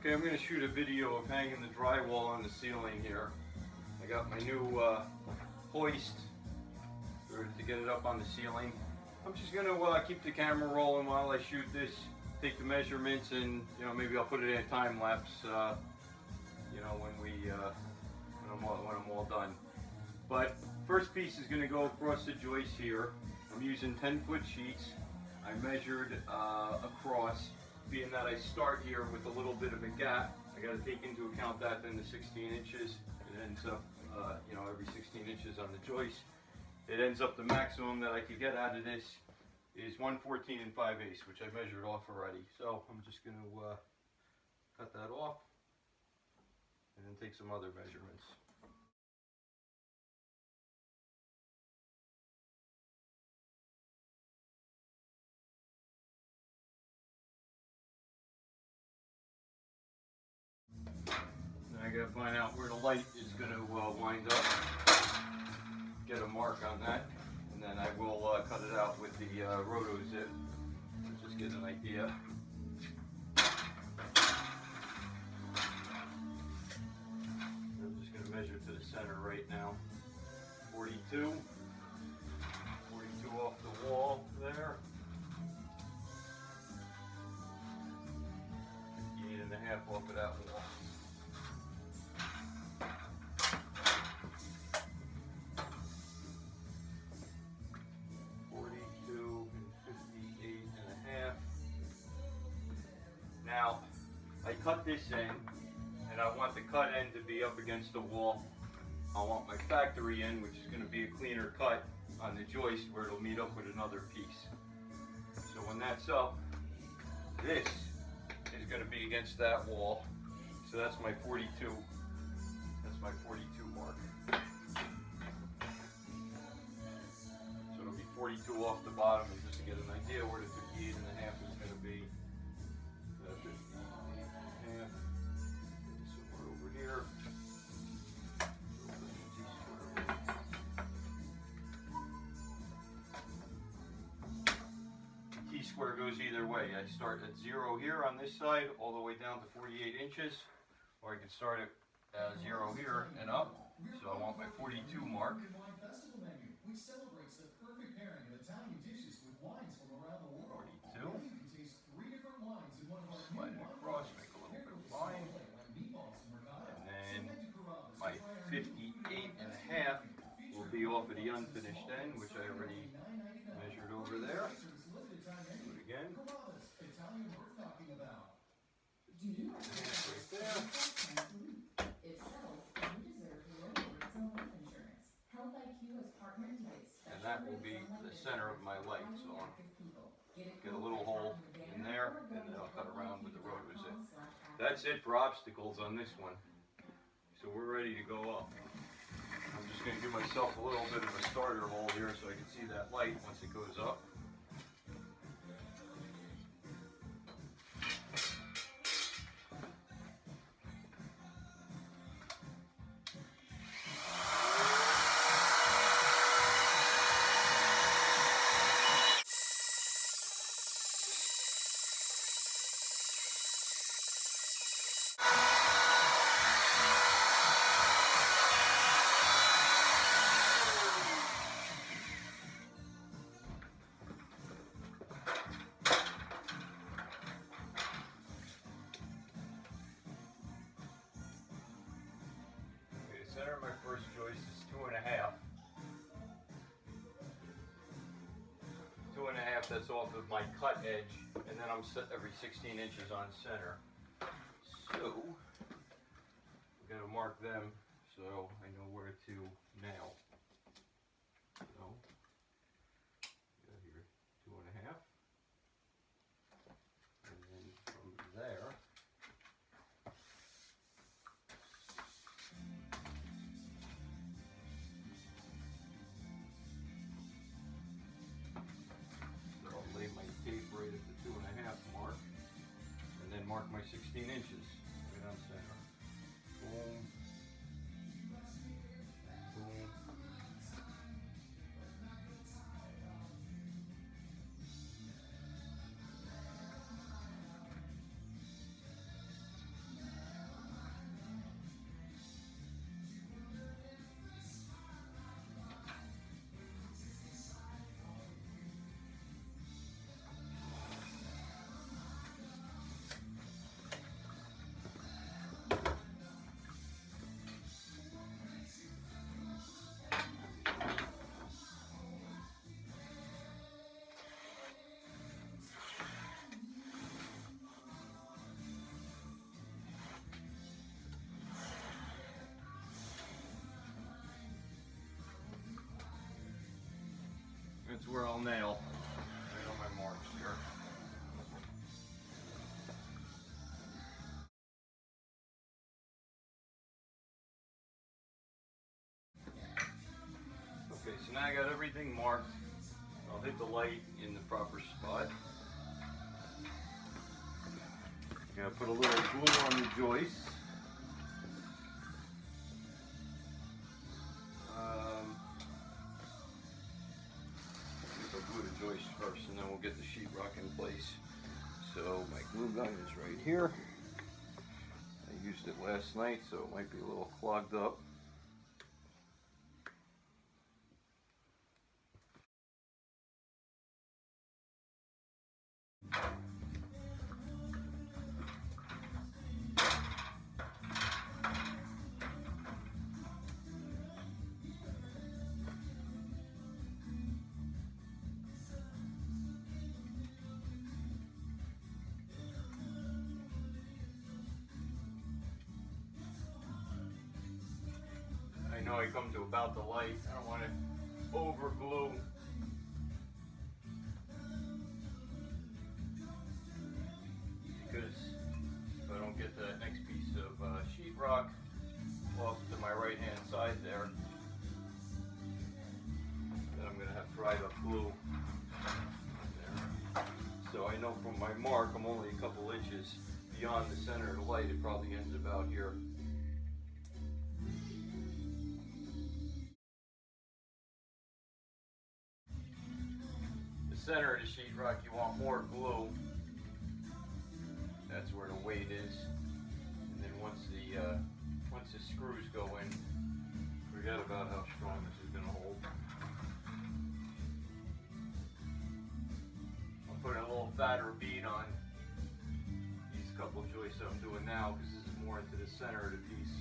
Okay, I'm going to shoot a video of hanging the drywall on the ceiling here. I got my new hoist to get it up on the ceiling. I'm just going to keep the camera rolling while I shoot this, take the measurements, and maybe I'll put it in a time lapse. When I'm all done. But first piece is going to go across the joist here. I'm using 10-foot sheets. I measured across, being that I start here with a little bit of a gap. I got to take into account that then the 16 inches. It ends up, every 16 inches on the joist. It ends up the maximum that I could get out of this is 114 5/8, which I measured off already. So I'm just going to cut that off and then take some other measurements. Then I got to find out where the light is going to wind up, get a mark on that, and then I will cut it out with the roto zip to just get an idea. I'm just going to measure to the center right now. 42 off the wall there. 58.5 off of that wall. Now, I cut this end, and I want the cut end to be up against the wall. I want my factory end, which is going to be a cleaner cut on the joist where it'll meet up with another piece. So when that's up, this is going to be against that wall. So that's my 42. That's my 42 mark. So it'll be 42 off the bottom, and just to get an idea where the 58.5 is going to be. 58.5, somewhere over here. The T-square goes either way. I start at 0 here on this side, all the way down to 48 inches, or I can start at 0 here and up. So I want my 42 mark. Which celebrates the perfect pairing of Italian dishes with wines from around the world. 42. You can taste 3 different wines in one of our slide it across, make a little bit of line. And then my 58.5 will be off of the unfinished end, which I already measured over there. Do it again. Right there. And that will be the center of my light. So I'll get a little hole in there, and then I'll cut around with the roto zip. That's it for obstacles on this one. So we're ready to go up. I'm just going to give myself a little bit of a starter hole here so I can see that light once it goes up. The center of my first joist is 2.5. 2.5, that's off of my cut edge, and then I'm set every 16 inches on center. So, I'm going to mark them so I know where to nail. So, got here 2.5, and then from there, lay my tape right at the 2.5 mark, and then mark my 16 inches right on center. Boom, boom. That's where I'll nail right on my marks here. Okay, so now I got everything marked. I'll hit the light in the proper spot. I'm gonna put a little glue on the joist. I'll glue the joist first, and then we'll get the sheetrock in place. So my glue gun is right here. I used it last night, so it might be a little clogged up. I know I come to about the light. I don't want to over glue. Because if I don't get that next piece of sheetrock off to my right hand side there, then I'm going to have dried up glue there. So I know from my mark I'm only a couple inches beyond the center of the light. It probably ends about here. Center of the sheetrock, you want more glue. That's where the weight is. And then once the screws go in, forget about how strong this is going to hold. I'll put a little fatter bead on these couple joists that I'm doing now because this is more into the center of the piece.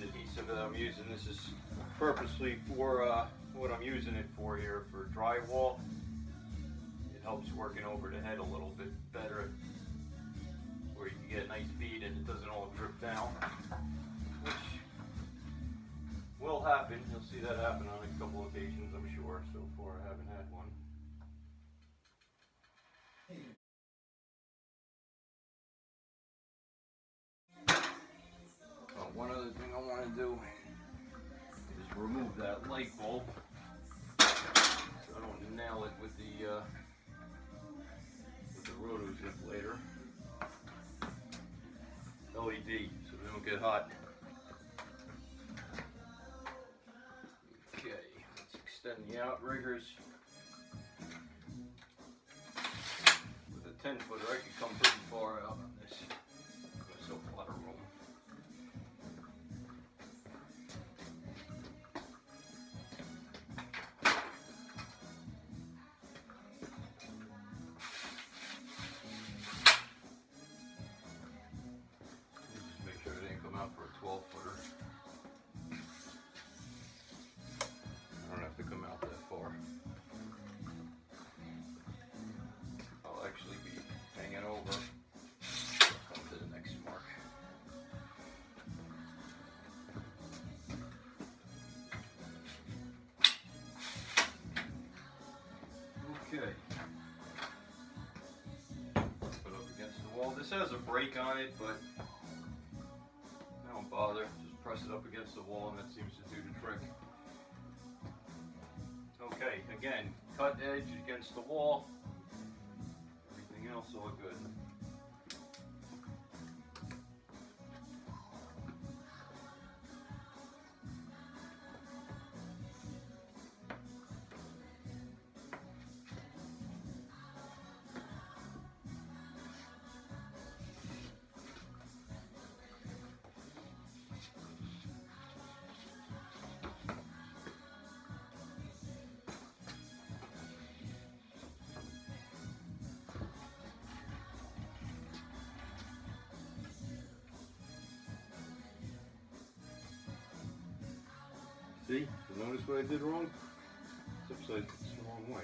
Adhesive that I'm using, this is purposely for what I'm using it for here, for drywall. It helps working over the head a little bit better, where you can get a nice bead and it doesn't all drip down, which will happen. You'll see that happen on a couple occasions, I'm sure. So far I haven't had one. One other thing I want to do is remove that light bulb so I don't nail it with the rotozip later. LED, so they don't get hot. Okay, let's extend the outriggers. With a 10-footer, I could come pretty far out on this. There's a lot of room. Out for a 12-footer. I don't have to come out that far. I'll actually be hanging over. Come to the next mark. Okay. Put up against the wall. This has a break on it, but don't bother, just press it up against the wall and that seems to do the trick. Okay, again, cut edge against the wall, everything else all good. See? You notice what I did wrong? It's upside, it's the wrong way.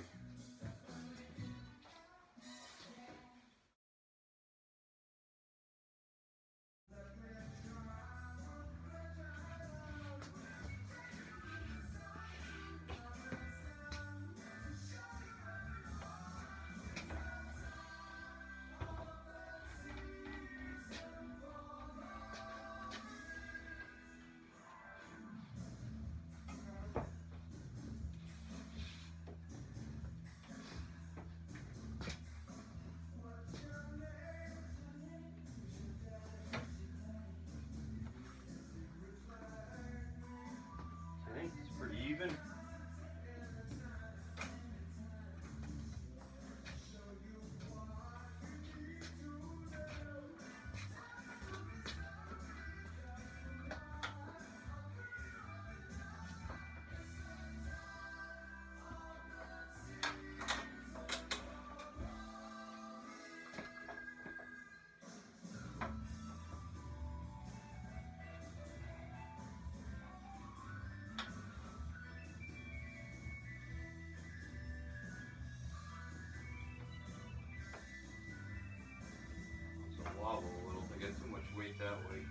that way.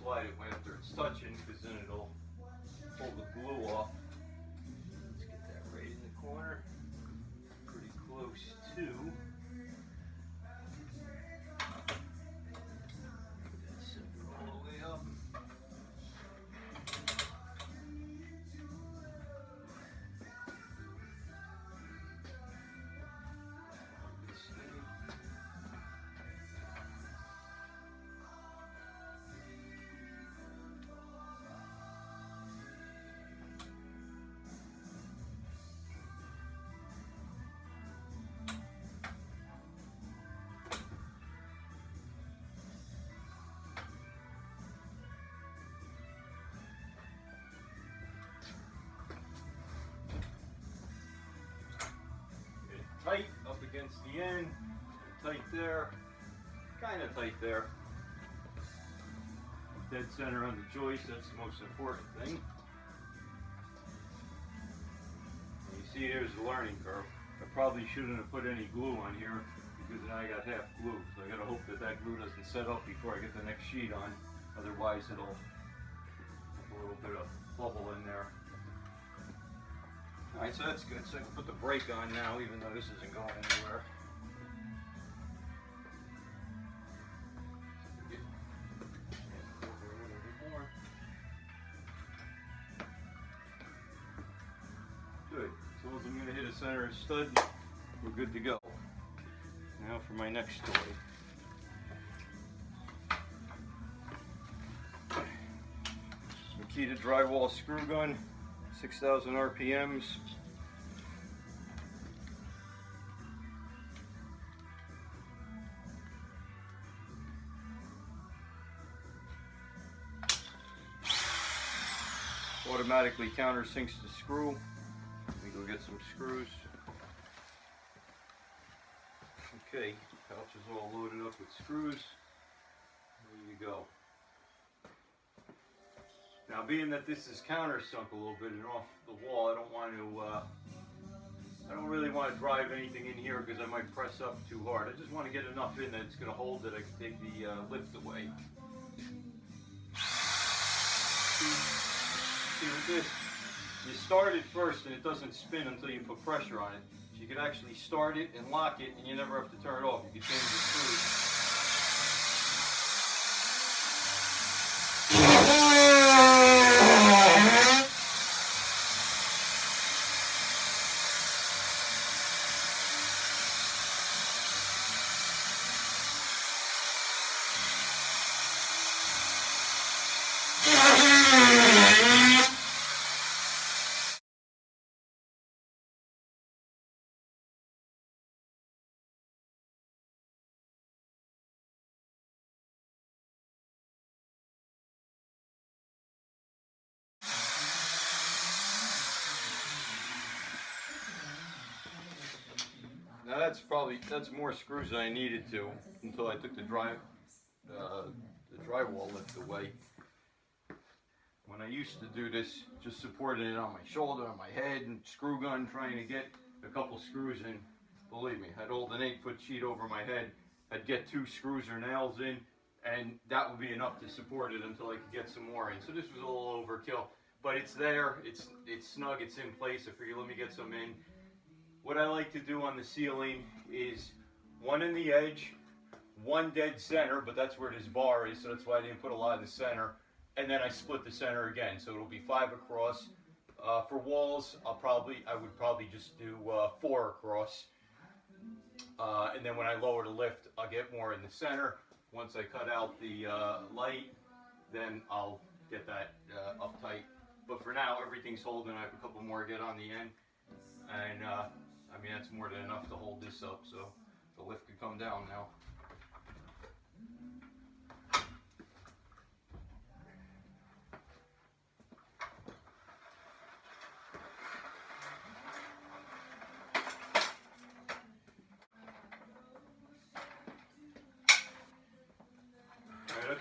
Slide it after it's touching, because then it'll pull the glue off. Let's get that right in the corner, pretty close to. Get that center all the way up. This thing. Tight up against the end, tight there, kind of tight there. Dead center on the joist, that's the most important thing. And you see here's the learning curve. I probably shouldn't have put any glue on here because now I got half glue. So I gotta hope that that glue doesn't set up before I get the next sheet on. Otherwise it'll have a little bit of bubble in there. Alright, so that's good. So I can put the brake on now, even though this isn't going anywhere. Good. So as I'm going to hit a center stud, we're good to go. Now for my next toy. Makita drywall screw gun. 6,000 RPMs. Automatically countersinks the screw. Let me go get some screws. Okay, pouch is all loaded up with screws. There you go. Now, being that this is countersunk a little bit and off the wall, I don't really want to drive anything in here because I might press up too hard. I just want to get enough in that it's going to hold that I can take the lift away. See with this, you start it first and it doesn't spin until you put pressure on it. So you can actually start it and lock it and you never have to turn it off. You can change the screws. Now that's more screws than I needed to until I took the drywall lift away. When I used to do this, just supporting it on my shoulder, on my head, and screw gun, trying to get a couple screws in. Believe me, I'd hold an 8-foot sheet over my head. I'd get 2 screws or nails in, and that would be enough to support it until I could get some more in. So this was a little overkill, but it's there. It's snug. It's in place. I figured let me get some in. What I like to do on the ceiling is one in the edge, one dead center, but that's where this bar is, so that's why I didn't put a lot of the center. And then I split the center again, so it'll be 5 across. For walls, I would probably just do 4 across. And then when I lower the lift, I'll get more in the center. Once I cut out the light, then I'll get that up tight. But for now, everything's holding. I have a couple more to get on the end. And I mean, that's more than enough to hold this up, so the lift could come down now.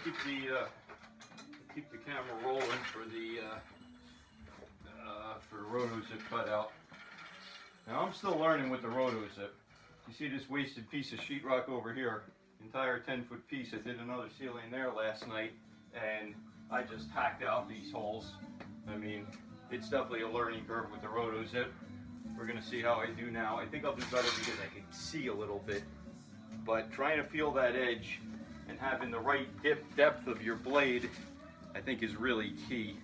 keep the camera rolling for the rotozip cutout. Now I'm still learning with the rotozip. You see this wasted piece of sheetrock over here, entire 10-foot piece. I did another ceiling there last night, and I just hacked out these holes. I mean, it's definitely a learning curve with the rotozip. We're gonna see how I do now. I think I'll do better because I can see a little bit, but trying to feel that edge and having the right depth of your blade, I think, is really key.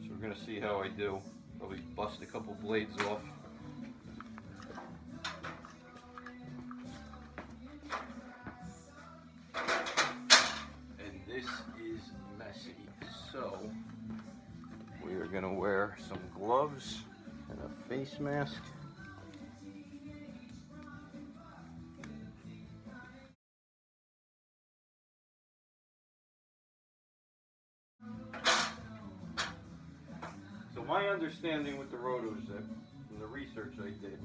So we're gonna see how I do. Probably bust a couple blades off. And this is messy. So we are gonna wear some gloves and a face mask. So my understanding with the rotozip, from the research I did,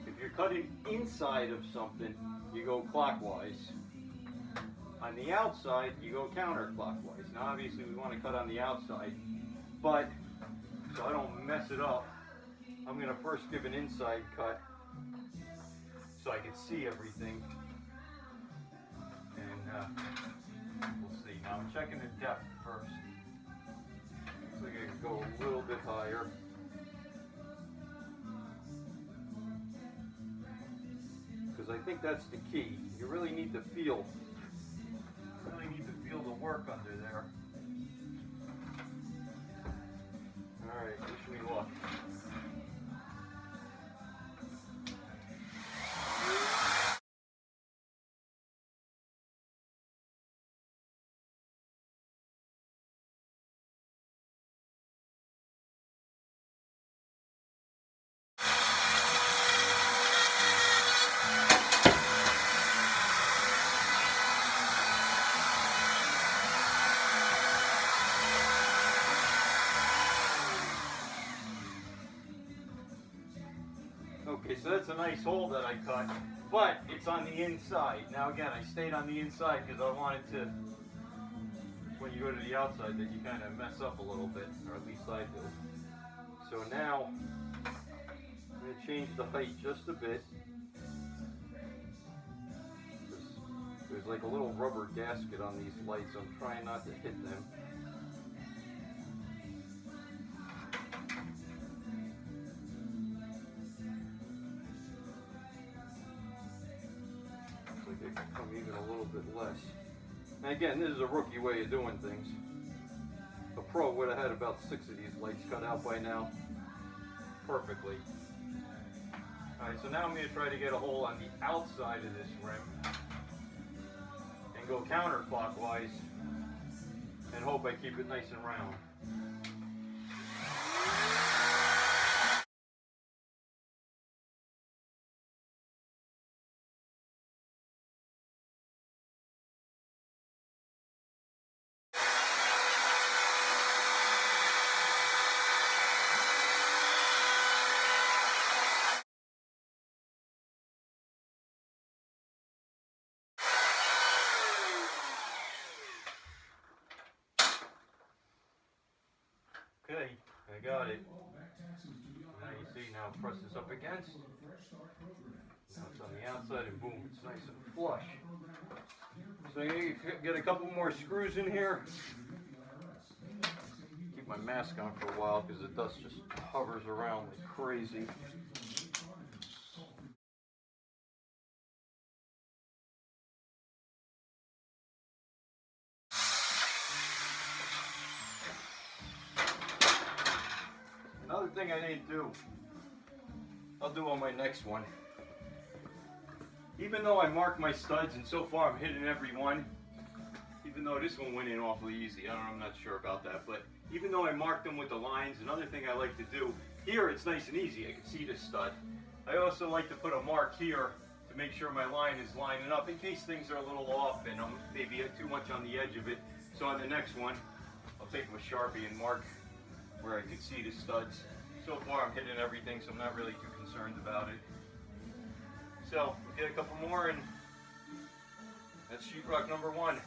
if you're cutting inside of something, you go clockwise. On the outside, you go counterclockwise. Now obviously we want to cut on the outside, but so I don't mess it up, I'm going to first give an inside cut so I can see everything. And we'll see. Now I'm checking the depth first. So I can go a little bit higher. Because I think that's the key. You really need to feel the work under there. Alright, wish me luck. Okay, so that's a nice hole that I cut, but it's on the inside. Now again, I stayed on the inside because I wanted to, when you go to the outside, that you kind of mess up a little bit, or at least I do. So now, I'm going to change the height just a bit. There's like a little rubber gasket on these lights. I'm trying not to hit them. Come even a little bit less. And again, this is a rookie way of doing things. A pro would have had about 6 of these lights cut out by now, perfectly. Alright, so now I'm going to try to get a hole on the outside of this rim and go counterclockwise and hope I keep it nice and round. Okay, I got it. Now you see, now press this up against. Now it's on the outside and boom, it's nice and flush. So you get a couple more screws in here. Keep my mask on for a while because the dust just hovers around like crazy. Another thing I didn't do, I'll do on my next one. Even though I marked my studs and so far I'm hitting every one, even though this one went in awfully easy, I'm not sure about that, but even though I marked them with the lines, another thing I like to do, here it's nice and easy, I can see the stud. I also like to put a mark here to make sure my line is lining up in case things are a little off and I'm maybe too much on the edge of it. So on the next one, I'll take my Sharpie and mark where I can see the studs. So far I'm hitting everything, so I'm not really too concerned about it. So we'll get a couple more and that's sheetrock number 1.